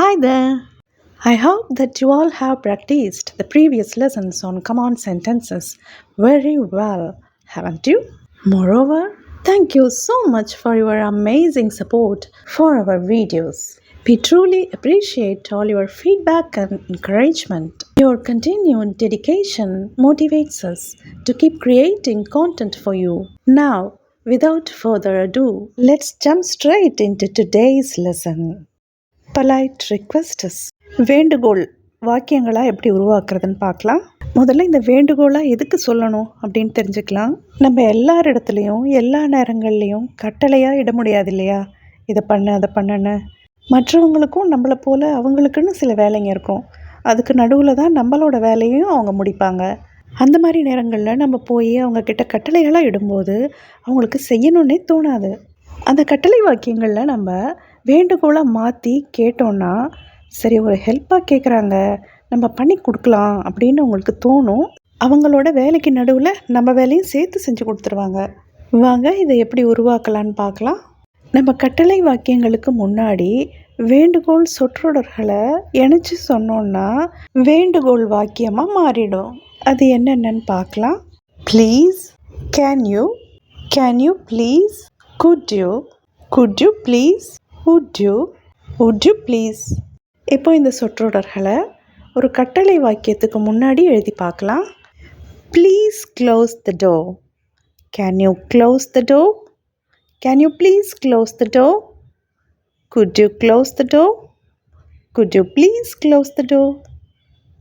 Hi there! I hope that you all have practiced the previous lessons on command sentences very well, haven't you? Moreover, thank you so much for your amazing support for our videos. We truly appreciate all your feedback and encouragement. Your continued dedication motivates us to keep creating content for you. Now, without further ado, let's jump straight into today's lesson. Polite requests. வேண்டுகோள் வாக்கியங்களாக எப்படி உருவாக்குறதுன்னு பார்க்கலாம். முதல்ல இந்த வேண்டுகோளாக எதுக்கு சொல்லணும் அப்படின்னு தெரிஞ்சுக்கலாம். நம்ம எல்லார் இடத்துலையும் எல்லா நேரங்கள்லேயும் கட்டளையாக இட முடியாது இல்லையா? இதை பண்ணு அதை பண்ணுன்னு. மற்றவங்களுக்கும் நம்மளை போல் அவங்களுக்குன்னு சில வேலைங்க இருக்கும். அதுக்கு நடுவில் தான் நம்மளோட வேலையும் அவங்க முடிப்பாங்க. அந்த மாதிரி நேரங்களில் நம்ம போய் அவங்கக்கிட்ட கட்டளைகளாக இடும்போது அவங்களுக்கு செய்யணுன்னே தோணாது. அந்த கட்டளை வாக்கியங்களில் நம்ம வேண்டுகோளாக மாற்றி கேட்டோன்னா, சரி ஒரு ஹெல்ப்பாக கேட்குறாங்க, நம்ம பண்ணி கொடுக்கலாம் அப்படின்னு அவங்களுக்கு தோணும். அவங்களோட வேலைக்கு நடுவில் நம்ம வேலையும் சேர்த்து செஞ்சு கொடுத்துருவாங்க. வாங்க இதை எப்படி உருவாக்கலான்னு பார்க்கலாம். நம்ம கட்டளை வாக்கியங்களுக்கு முன்னாடி வேண்டுகோள் சொற்றொடர்களை இணைச்சி சொன்னோன்னா வேண்டுகோள் வாக்கியமாக மாறிடும். அது என்னென்னு பார்க்கலாம். Please, can you please, good you please, would you please. இப்போ இந்த சொற்றொடர்களை ஒரு கட்டளை வாக்கியத்துக்கு முன்னாடி எழுதி பார்க்கலாம். Please close the door. Can you close the door? Can you please close the door? Good you close the door? Good you please close the door?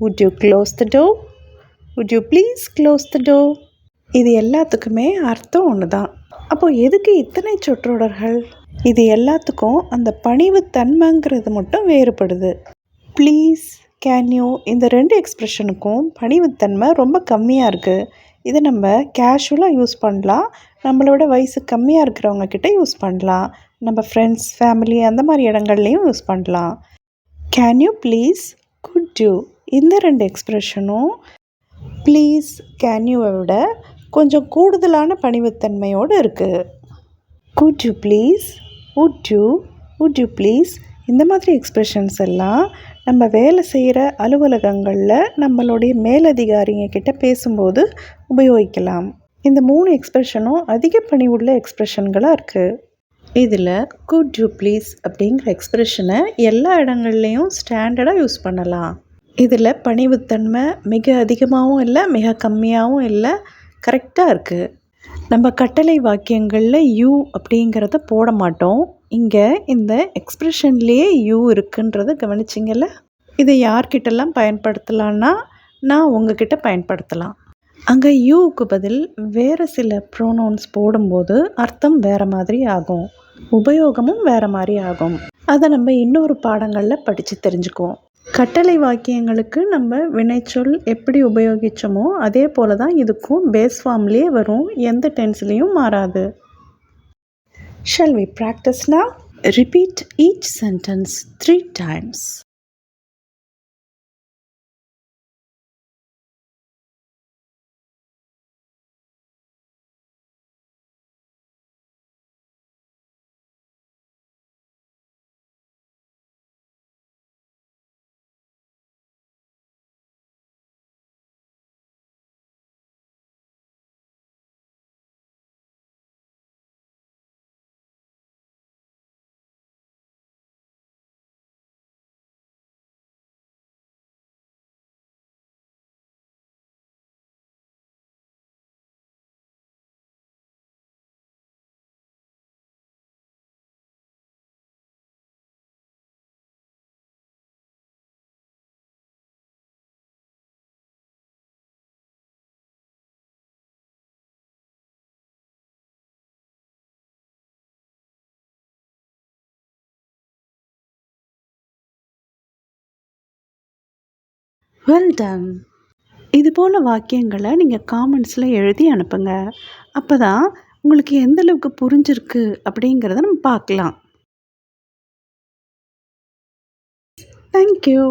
would you close the door? would you please close the door? இது எல்லாத்துக்குமே அர்த்தம் ஒன்று தான். அப்போது எதுக்கு இத்தனை சொற்றொடர்கள்? இது எல்லாத்துக்கும் அந்த பணிவு தன்மைங்கிறது மட்டும் வேறுபடுது. ப்ளீஸ், கேன் யூ இந்த ரெண்டு எக்ஸ்ப்ரெஷனுக்கும் பணிவுத்தன்மை ரொம்ப கம்மியாக இருக்குது. இதை நம்ம கேஷுவலாக யூஸ் பண்ணலாம். நம்மளோட வயசு கம்மியாக இருக்கிறவங்க கிட்ட யூஸ் பண்ணலாம். நம்ம ஃப்ரெண்ட்ஸ், ஃபேமிலி அந்த மாதிரி இடங்கள்லையும் யூஸ் பண்ணலாம். Can you please, good you இந்த ரெண்டு எக்ஸ்ப்ரெஷனும் ப்ளீஸ், கேன் யூவை விட கொஞ்சம் கூடுதலான பணிவுத்தன்மையோடு இருக்குது. Good you please, would you please இந்த மாதிரி எக்ஸ்ப்ரெஷன்ஸ் எல்லாம் நம்ம வேலை செய்கிற அலுவலகங்களில் நம்மளுடைய மேலதிகாரிங்க கிட்ட பேசும்போது உபயோகிக்கலாம். இந்த 3 எக்ஸ்ப்ரெஷனும் அதிக பணிவுள்ள எக்ஸ்ப்ரெஷன்களாக இருக்குது. இதில் குட் யூ ப்ளீஸ் அப்படிங்கிற எக்ஸ்ப்ரெஷனை எல்லா இடங்கள்லையும் ஸ்டாண்டர்டாக யூஸ் பண்ணலாம். இதில் பணிவுத்தன்மை மிக அதிகமாகவும் இல்லை, மிக கம்மியாகவும் இல்லை, கரெக்டாக இருக்குது. நம்ம கட்டளை வாக்கியங்களில் யூ அப்படிங்கிறத போட மாட்டோம். இங்கே இந்த எக்ஸ்ப்ரெஷன்லேயே யூ இருக்குன்றதை கவனிச்சிங்கல்ல. இதை யார்கிட்டலாம் பயன்படுத்தலான்னா நான் உங்ககிட்ட பயன்படுத்தலாம். அங்கே யூவுக்கு பதில் வேறு சில ப்ரோனவுன்ஸ் போடும்போது அர்த்தம் வேறு மாதிரி ஆகும், உபயோகமும் வேறு மாதிரி ஆகும். அதை நம்ம இன்னொரு பாடங்களில் படித்து தெரிஞ்சுக்குவோம். கட்டளை வாக்கியங்களுக்கு நம்ம வினைச்சொல் எப்படி உபயோகித்தோமோ அதே போல தான் இதுக்கும் பேஸ் ஃபார்ம்லேயே வரும், எந்த டென்ஸ்லேயும் மாறாது. Shall we practice now? Repeat each sentence 3 times. Well done. இது போல் வாக்கியங்களை நீங்கள் காமெண்ட்ஸில் எழுதி அனுப்புங்க. அப்போ தான் உங்களுக்கு எந்தளவுக்கு புரிஞ்சிருக்கு அப்படிங்கிறத நம்ம பார்க்கலாம். தேங்க்யூ.